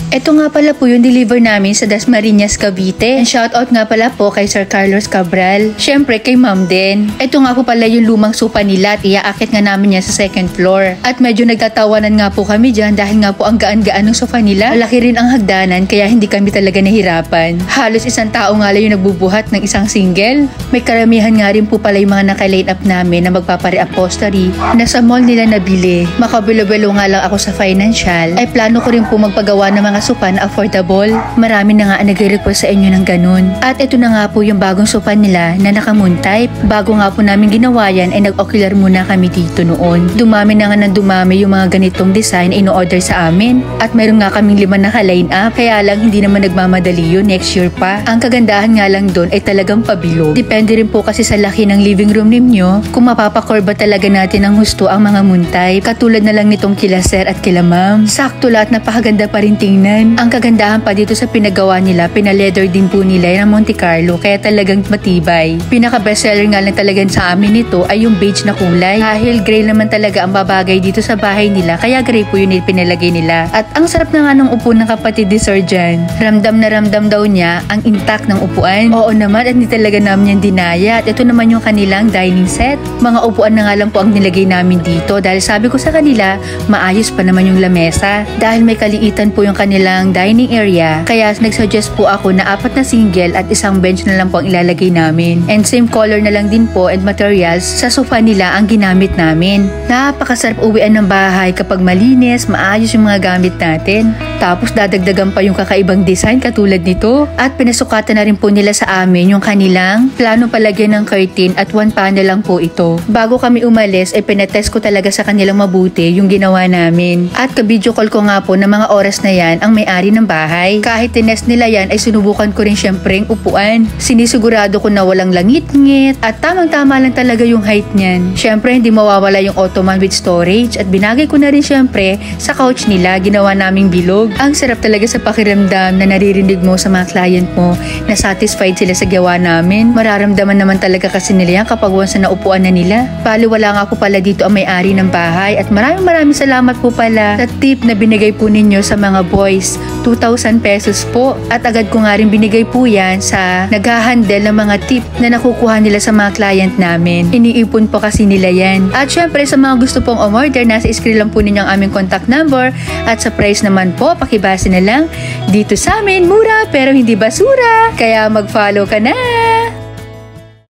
Ito nga pala po yung deliver namin sa Dasmariñas, Cavite. And shoutout nga pala po kay Sir Carlos Cabral. Syempre kay Ma'am din. Ito nga po pala yung lumang sopa nila at iaakit nga namin yan sa second floor. At medyo nagtatawanan nga po kami dyan dahil nga po ang gaan-gaan ng sofa nila. Malaki rin ang hagdanan kaya hindi kami talaga nahirapan. Halos isang tao nga lang yung nagbubuhat ng isang single. May karamihan nga rin po pala yung mga naka-line up namin na magpapare-upholstery na sa mall nila nabili. Makabilo-bilo nga lang ako sa financial ay plano ko rin po magpagawa ng mga sopa na affordable. Marami na nga nagre-request sa inyo ng ganun. At ito na nga po yung bagong sopa nila na naka-moon type. Bago nga po namin ginawa yan ay nag-ocular muna kami dito noon. Dumami na nga ng dumami yung mga ganitong design ino-order sa amin. At meron nga kaming 5 naka-line up. Kaya lang hindi naman nagmamadali yun, next year pa. Ang kagandahan nga lang doon ay talagang pabilog. Depende rin po kasi sa laki ng living room ninyo kung mapapakorba talaga natin ng husto ang mga moon type. Katulad na lang nitong kila sir at kila ma'am. Sakto lahat, napakaganda pa rin tingnan. Ang kagandahan pa dito sa pinagawa nila, pinaleather din po nila ng Monte Carlo kaya talagang matibay. Pinaka bestseller nga lang talaga sa amin nito ay yung beige na kulay. Dahil gray naman talaga ang babagay dito sa bahay nila kaya gray po yun pinalagay nila. At ang sarap na nga ng upo ng kapatid ni Sir Jan. Ramdam na ramdam daw niya ang intact ng upuan. Oo naman at hindi talaga namin yan dinaya. At ito naman yung kanilang dining set. Mga upuan na nga lang po ang nilagay namin dito dahil sabi ko sa kanila maayos pa naman yung lamesa. Dahil may kaliitan po yung kanilang dining area, kaya nagsuggest po ako na 4 na single at isang bench na lang po ang ilalagay namin. And same color na lang din po and materials sa sofa nila ang ginamit namin. Napakasarap uwian ng bahay kapag malinis, maayos yung mga gamit natin. Tapos dadagdagan pa yung kakaibang design katulad nito. At pinasukatan na rin po nila sa amin yung kanilang plano palagyan ng curtain at 1 panel lang po ito. Bago kami umalis ay pinatest ko talaga sa kanilang mabuti yung ginawa namin. At ka-video call ko nga po na mga oras na yan ang may-ari ng bahay. Kahit tinest nila yan ay sinubukan ko rin syempre yung upuan. Sinisigurado ko na walang langit-ngit at tamang-tama lang talaga yung height niyan. Syempre hindi mawawala yung ottoman with storage at binagay ko na rin syempre sa couch nila, ginawa naming bilog. Ang sarap talaga sa pakiramdam na naririnig mo sa mga client mo na satisfied sila sa gawa namin. Mararamdaman naman talaga kasi nila yan kapag once na naupuan na nila. Baliwala nga po pala dito ang may-ari ng bahay at maraming salamat po pala sa tip na binigay po ninyo sa mga boys. 2,000 pesos po. At agad ko nga rin binigay po yan sa naghahandle ng mga tip na nakukuha nila sa mga client namin. Iniipon po kasi nila yan. At syempre sa mga gusto pong umorder, nasa screen lang po ninyo ang aming contact number. At sa price naman po, pakibase na lang. Dito sa amin, mura pero hindi basura. Kaya mag-follow ka na!